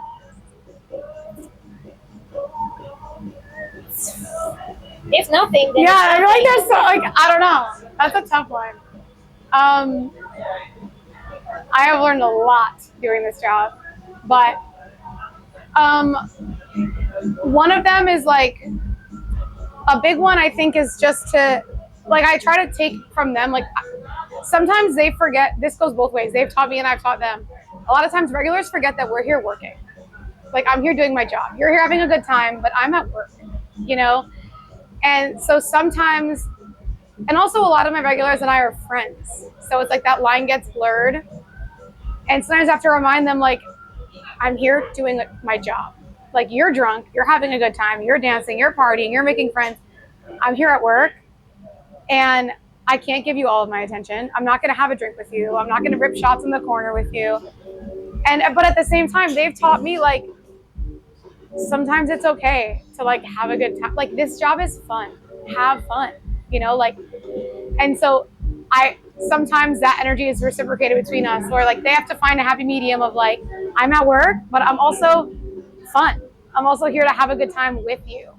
If nothing, then yeah, I feel like there's like, I don't know. That's a tough one. I have learned a lot doing this job, but one of them is like, a big one I think is just to, like, I try to take from them, like, sometimes they forget, this goes both ways. They've taught me and I've taught them. A lot of times regulars forget that we're here working. Like, I'm here doing my job. You're here having a good time, but I'm at work, you know? And so sometimes, and also a lot of my regulars and I are friends. So it's like that line gets blurred. And sometimes I have to remind them, like, I'm here doing my job. Like, you're drunk, you're having a good time, you're dancing, you're partying, you're making friends. I'm here at work, and I can't give you all of my attention. I'm not going to have a drink with you. I'm not going to rip shots in the corner with you. But at the same time, they've taught me, like, sometimes it's okay to, like, have a good time. Like, this job is fun. Have fun, you know? Like, and so sometimes that energy is reciprocated between us, where, like, they have to find a happy medium of, like, I'm at work, but I'm also fun. I'm also here to have a good time with you.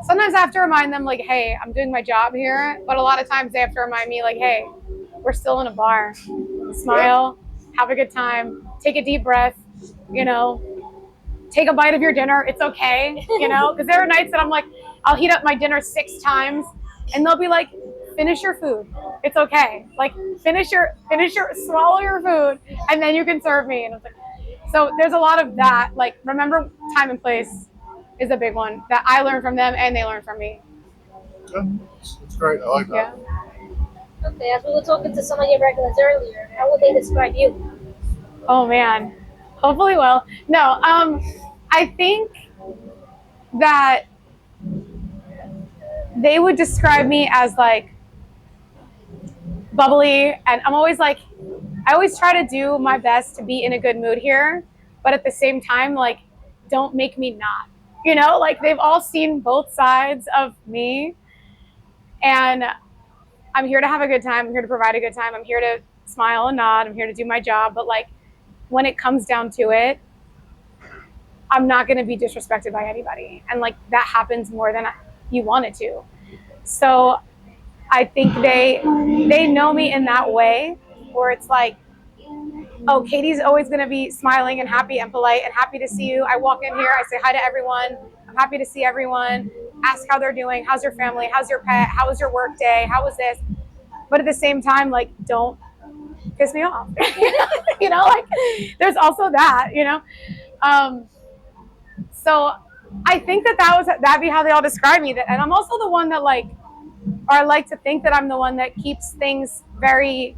Sometimes I have to remind them, like, hey, I'm doing my job here. But a lot of times they have to remind me, like, hey, we're still in a bar. Smile, have a good time, take a deep breath, you know, take a bite of your dinner. It's okay, you know, because there are nights that I'm like, I'll heat up my dinner 6 times and they'll be like, finish your food. It's okay. Like, swallow your food and then you can serve me. And it's like, so there's a lot of that. Like, remember time and place is a big one that I learned from them and they learned from me. Yeah, it's great. I like that. Yeah. Okay, as we were talking to some of your regulars earlier, how would they describe you? Oh man, hopefully well. No, I think that they would describe me as like bubbly, and I'm always like, I always try to do my best to be in a good mood here, but at the same time, like, don't make me not, you know, like they've all seen both sides of me, and I'm here to have a good time. I'm here to provide a good time. I'm here to smile and nod. I'm here to do my job. But like when it comes down to it, I'm not going to be disrespected by anybody. And like that happens more than you want it to. So I think they know me in that way where it's like, oh, Katie's always going to be smiling and happy and polite and happy to see you. I walk in here, I say hi to everyone. I'm happy to see everyone. Ask how they're doing. How's your family? How's your pet? How was your work day? How was this? But at the same time, like, don't piss me off. You know, like there's also that, you know? So I think that'd be how they all describe me. And I'm also the one that like, or I like to think that I'm the one that keeps things very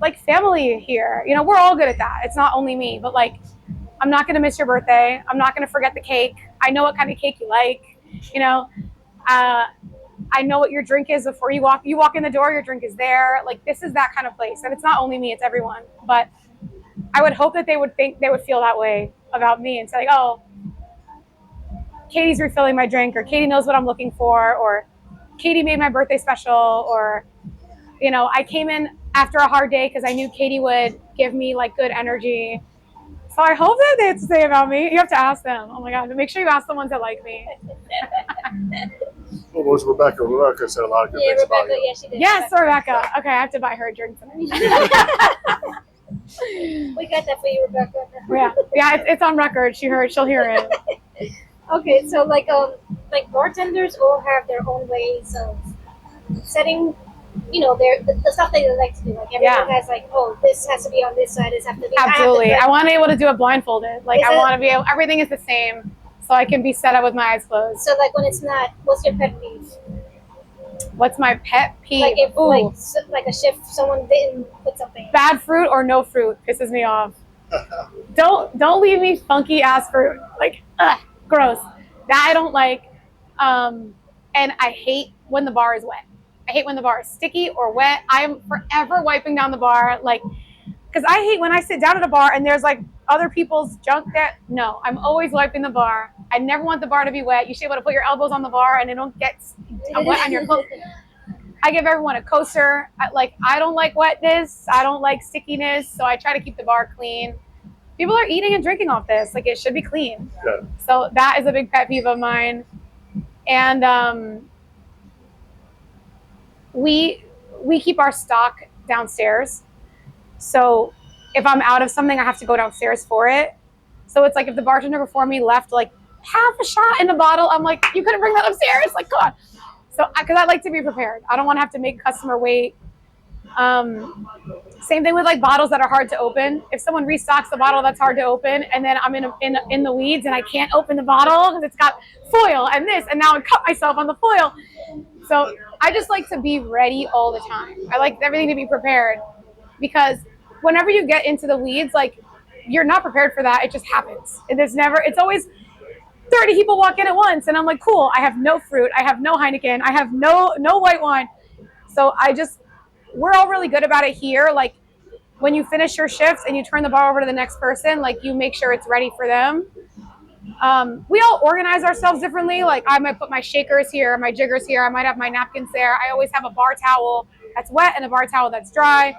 like family here. You know, we're all good at that. It's not only me, but like, I'm not going to miss your birthday. I'm not going to forget the cake. I know what kind of cake you like, you know, I know what your drink is before you walk in the door, your drink is there. Like this is that kind of place. And it's not only me, it's everyone. But I would hope that they would feel that way about me and say like, oh, Katie's refilling my drink, or Katie knows what I'm looking for, or Katie made my birthday special, or, you know, I came in after a hard day because I knew Katie would give me like good energy. So I hope that they have to say about me. You have to ask them. Oh my God, make sure you ask the ones that like me. Well, it was Rebecca. Rebecca said a lot of good things about you. Yeah, she did. Yes, Rebecca. Okay, I have to buy her a drink tonight. We got that for you, Rebecca. Yeah, it's on record. She'll hear it. Okay, so like bartenders all have their own ways of setting, you know, the stuff that they like to do. Like everyone has like, oh, this has to be on this side. This has to be. Absolutely, I want to be able to do it blindfolded. Like I want to be able. Everything is the same, so I can be set up with my eyes closed. So like when it's not, what's your pet peeve? What's my pet peeve? Like if like a shift, someone didn't put something. Bad fruit or no fruit pisses me off. Don't leave me funky ass fruit. Like gross. That I don't like. And I hate when the bar is wet. I hate when the bar is sticky or wet. I am forever wiping down the bar, like, because I hate when I sit down at a bar and there's like other people's junk there. No, I'm always wiping the bar. I never want the bar to be wet. You should be able to put your elbows on the bar and it don't get wet on your clothes. I give everyone a coaster. I don't like wetness. I don't like stickiness. So I try to keep the bar clean. People are eating and drinking off this. Like it should be clean. Yeah. So that is a big pet peeve of mine. And we keep our stock downstairs. So if I'm out of something, I have to go downstairs for it. So it's like if the bartender before me left like half a shot in a bottle, I'm like, you couldn't bring that upstairs? Like, come on. So because I like to be prepared. I don't want to have to make a customer wait. Same thing with like bottles that are hard to open. If someone restocks the bottle that's hard to open, and then I'm in the weeds and I can't open the bottle because it's got foil and this, and now I cut myself on the foil. So I just like to be ready all the time. I like everything to be prepared, because whenever you get into the weeds, like you're not prepared for that. It just happens. It's always 30 people walk in at once, and I'm like, cool. I have no fruit. I have no Heineken. I have no white wine. So we're all really good about it here. Like when you finish your shifts and you turn the bar over to the next person, like you make sure it's ready for them. We all organize ourselves differently. Like I might put my shakers here, my jiggers here. I might have my napkins there. I always have a bar towel that's wet and a bar towel that's dry.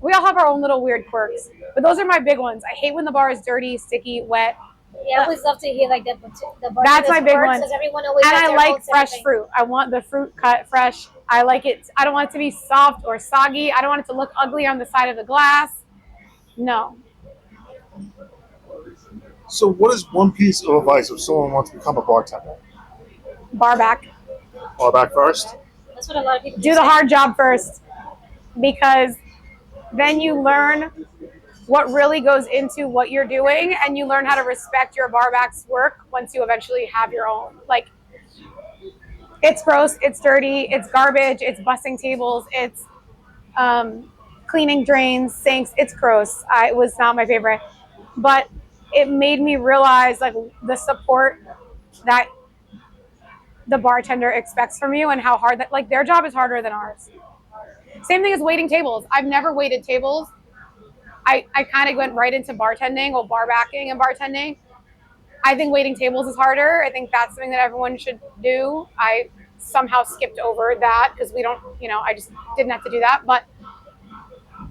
We all have our own little weird quirks, but those are my big ones. I hate when the bar is dirty, sticky, wet. Yeah, I always love to hear like that. That's my big one. Everyone always and has I like fresh fruit. I want the fruit cut fresh. I like it. I don't want it to be soft or soggy. I don't want it to look ugly on the side of the glass. No. So what is one piece of advice if someone wants to become a bartender? Bar back. Bar back first? That's what a lot of people do the hard job first, because then you learn what really goes into what you're doing, and you learn how to respect your bar back's work once you eventually have your own. Like, it's gross, it's dirty, it's garbage, it's bussing tables, it's cleaning drains, sinks. It's gross. It was not my favorite, but it made me realize like the support that the bartender expects from you, and how hard that, like, their job is harder than ours. Same thing as waiting tables. I've never waited tables. I kind of went right into bartending, or bar backing and bartending. I think waiting tables is harder. I think that's something that everyone should do. I somehow skipped over that because we don't, I just didn't have to do that. But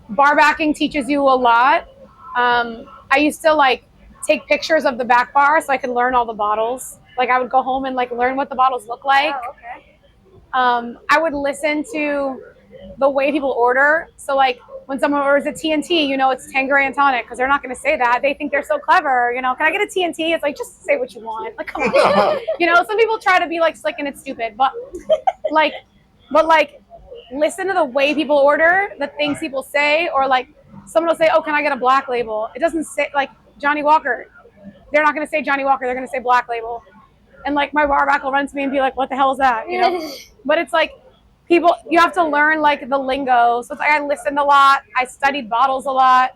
bar backing teaches you a lot. I used to like take pictures of the back bar so I could learn all the bottles. Like I would go home and like learn what the bottles look like. Oh, okay. I would listen to the way people order. So like when someone orders a TNT, you know it's Tanqueray and tonic because they're not going to say that. They think they're so clever. You know, can I get a TNT? It's like just say what you want. Like come on. You know, some people try to be like slick and it's stupid, but like listen to the way people order, the things people say, or like someone will say, "Oh, can I get a black label?" It doesn't say like Johnny Walker. They're not going to say Johnny Walker. They're going to say black label. And like my barback will run to me and be like, "What the hell is that?" You know. But it's like people, you have to learn like the lingo. So it's like I listened a lot. I studied bottles a lot.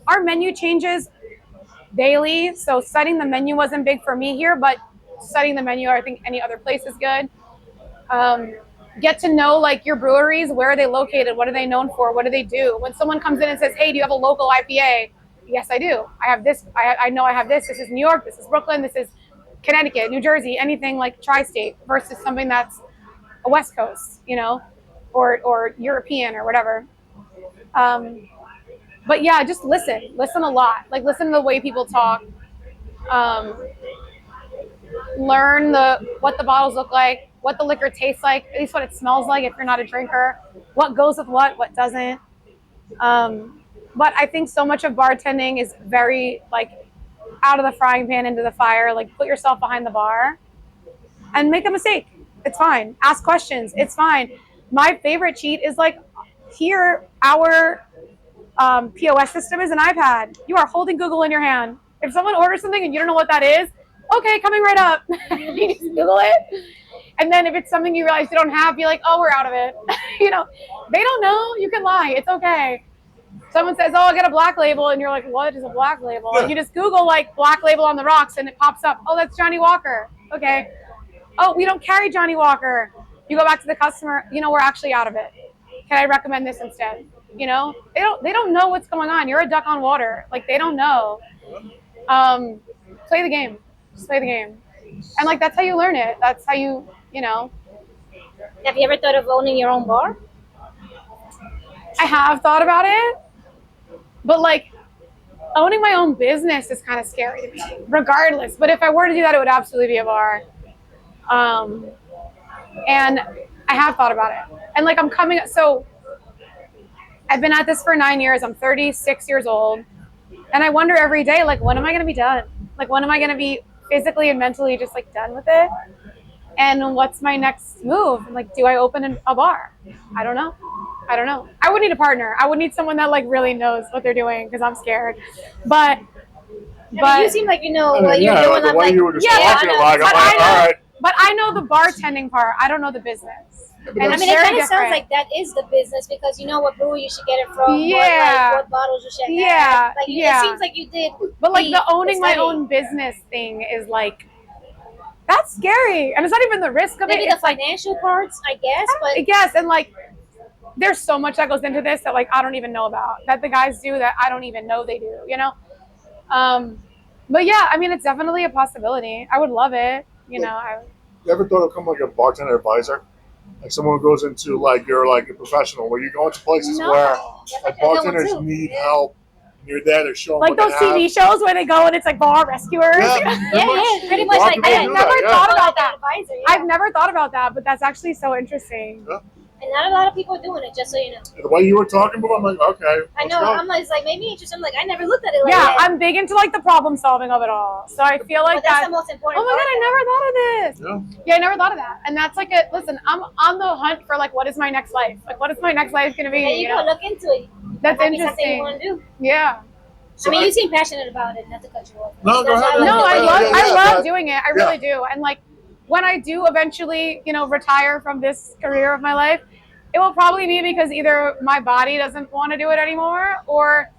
Our menu changes daily, so studying the menu wasn't big for me here, but studying the menu, I think any other place is good. Get to know like your breweries, where are they located, what are they known for, what do they do. When someone comes in and says, "Hey, do you have a local IPA?" Yes, I do. I have this. I know I have this. This is New York. This is Brooklyn. This is Connecticut, New Jersey, anything like tri-state versus something that's a West Coast, you know, or European or whatever. But yeah, just listen a lot. Like listen to the way people talk. Um, Learn what the bottles look like, what the liquor tastes like, at least what it smells like if you're not a drinker, what goes with what doesn't. But I think so much of bartending is very like out of the frying pan into the fire. Like put yourself behind the bar and make a mistake. It's fine. Ask questions. It's fine. My favorite cheat is like here our POS system is an iPad. You are holding Google in your hand. If someone orders something and you don't know what that is, okay, coming right up. You just Google it. And then if it's something you realize you don't have, be like, "Oh, we're out of it." You know, they don't know. You can lie. It's okay. Someone says, "Oh, I got a black label," and you're like, "What is a black label?" And you just Google like black label on the rocks, and it pops up. "Oh, that's Johnny Walker." Okay. "Oh, we don't carry Johnny Walker." You go back to the customer. You know, we're actually out of it. Can I recommend this instead? You know, they don't know what's going on. You're a duck on water. Like they don't know. Play the game. Just play the game. And like that's how you learn it. That's how you know. Have you ever thought of owning your own bar? I have thought about it, but like owning my own business is kind of scary to me, regardless. But if I were to do that, it would absolutely be a bar. And I have thought about it. And like so I've been at this for 9 years. I'm 36 years old. And I wonder every day, like, when am I going to be done? Like, when am I going to be physically and mentally just like done with it? And what's my next move? Like, do I open a bar? I don't know. I would need a partner. I would need someone that like really knows what they're doing because I'm scared. But You seem like you know what you're doing. The I'm way like, you were just yeah, talking, I know, like, I'm but like, all right. But I know the bartending part. I don't know the business. And I it's mean, it very kind of sounds different. like that is the business because you know what brewery you should get it from, Yeah. what bottles you should Yeah, have. Like, yeah. It seems like you did. But like the owning my own business thing is like, that's scary. And it's not even the risk of Maybe it. the It's like, financial parts, I guess. I But guess. And like, there's so much that goes into this that like I don't even know about, that the guys do that I don't even know they do, you know? But yeah, I mean, it's definitely a possibility. I would love it. You know, You ever thought of becoming like a bartender advisor? Like someone who goes into like you're like a professional where you go into places No. where That's like a good one, bartenders too. need help. And you're there to show them like what those they have. TV shows where they go and it's like bar rescuers. yeah, pretty A much lot like of people that. do Never that, thought Like about an that. advisor, yeah. I've never thought about that, but that's actually so interesting. Yeah. And not a lot of people are doing it, just so you know. The way you were talking about, I'm like, okay. I know. Let's go. I'm like, it's like maybe interesting. I'm like, I never looked at it like Yeah, that. I'm big into like the problem solving of it all. So I feel like But that's that. the most important. Oh my god, I never thought of this. Yeah. Yeah, I never thought of that. And that's like listen, I'm on the hunt for like what is my next life? Like what is my next life gonna be? There you go. Look into it. That's Might be something you interesting. want to do. Yeah. So I mean, you seem passionate about it. Not to cut you off. No, go ahead. No, I Yeah, love yeah. doing it. I really do. And like when I do eventually, you know, retire from this career of my life, it will probably be because either my body doesn't want to do it anymore or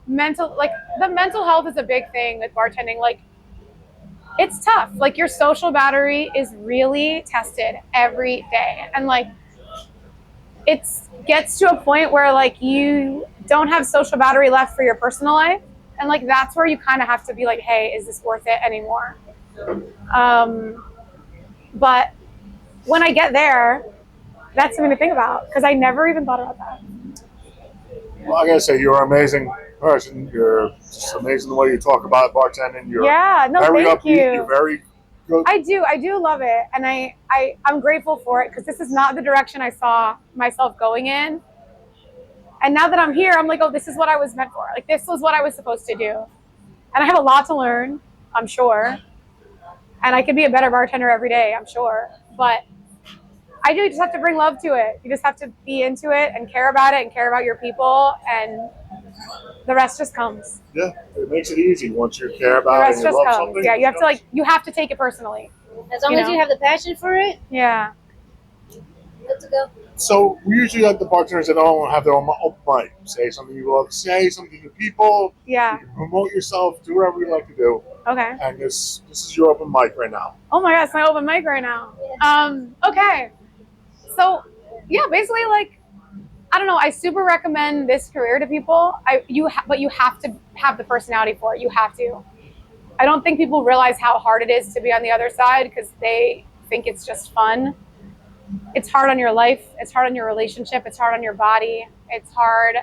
the mental health is a big thing with bartending. Like it's tough. Like your social battery is really tested every day. And like it gets to a point where like you don't have social battery left for your personal life. And like that's where you kind of have to be like, hey, is this worth it anymore? But when I get there, that's something to think about because I never even thought about that. Well, I gotta say, you're an amazing person. You're just amazing the way you talk about bartending. You're Yeah, no, very thank upbeat. you. You're very good. I do love it, and I'm grateful for it because this is not the direction I saw myself going in. And now that I'm here, I'm like, oh, this is what I was meant for. Like, this was what I was supposed to do. And I have a lot to learn, I'm sure. And I can be a better bartender every day, I'm sure. But I do just have to bring love to it. You just have to be into it and care about it and care about your people, and the rest just comes. Yeah, it makes it easy once you care The about it rest and you just love comes. something. Yeah, you have to you have to take it personally. As long You as know? you have the passion for it, Yeah. good to go. So we usually like the bartenders that don't have their own open mic. Say something you love to say, something to people. Yeah. You can promote yourself, do whatever you like to do. Okay. And this is your open mic right now. Oh my gosh, my open mic right now. Okay. So yeah, basically like I don't know, I super recommend this career to people. But you have to have the personality for it. You have to. I don't think people realize how hard it is to be on the other side because they think it's just fun. It's hard on your life. It's hard on your relationship. It's hard on your body. It's hard.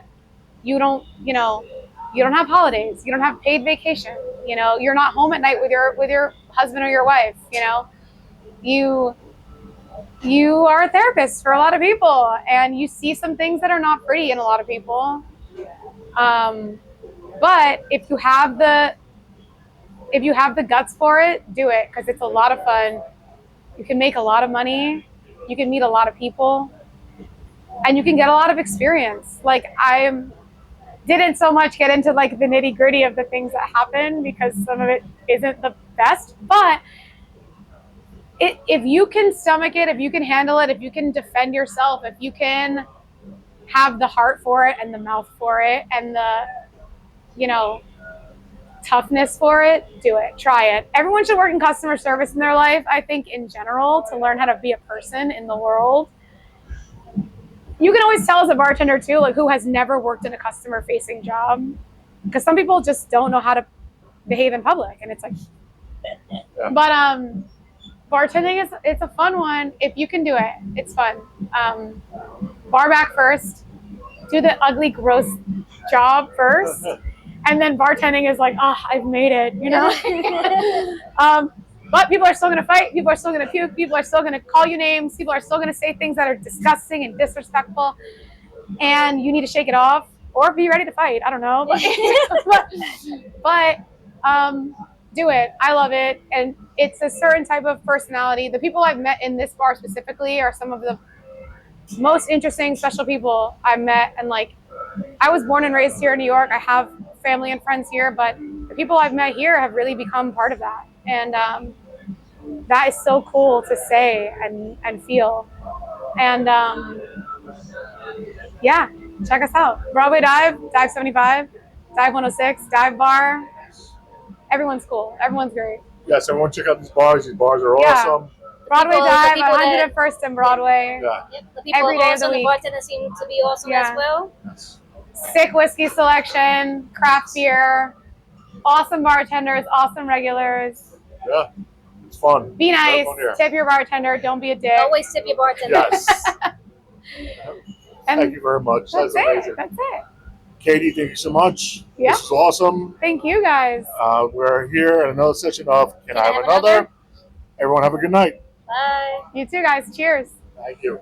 You don't have holidays. You don't have paid vacation. You're not home at night with your husband or your wife. You are a therapist for a lot of people, and you see some things that are not pretty in a lot of people. But if you have the guts for it, do it because it's a lot of fun. You can make a lot of money. You can meet a lot of people, and you can get a lot of experience. Like I didn't so much get into like the nitty gritty of the things that happen because some of it isn't the best, but if you can stomach it, if you can handle it, if you can defend yourself, if you can have the heart for it and the mouth for it and the, toughness for it, do it. Try it. Everyone should work in customer service in their life, I think, in general, to learn how to be a person in the world. You can always tell as a bartender, too, like who has never worked in a customer-facing job. Because some people just don't know how to behave in public. And it's like... Yeah. But bartending it's a fun one if you can do it. It's fun. Bar back first. Do the ugly, gross job first. And then bartending is like, oh, I've made it, But people are still going to fight. People are still going to puke. People are still going to call you names. People are still going to say things that are disgusting and disrespectful. And you need to shake it off or be ready to fight. I don't know. But do it. I love it. And it's a certain type of personality. The people I've met in this bar specifically are some of the most interesting, special people I've met. And like, I was born and raised here in New York. I have family and friends here, but the people I've met here have really become part of that. And that is so cool to say and feel. And yeah, check us out. Broadway Dive, Dive 75, Dive 106, Dive Bar. Everyone's cool. Everyone's great. Yes, everyone check out these bars. These bars are awesome. Broadway Dive, 101st and Broadway. Yeah. Yep, the people Every day also of the the week. bartenders seem to be awesome as well. Yes. Sick whiskey selection, craft beer, awesome bartenders, awesome regulars. Yeah, it's fun. Be nice. Tip your bartender. Don't be a dick. Always tip your bartender. Yes. And thank you very much. That's amazing. That's it. Katie, thank you so much. Yeah. This is awesome. Thank you, guys. We're here at another session of Can I Have Another? Everyone have a good night. Bye. You too, guys. Cheers. Thank you.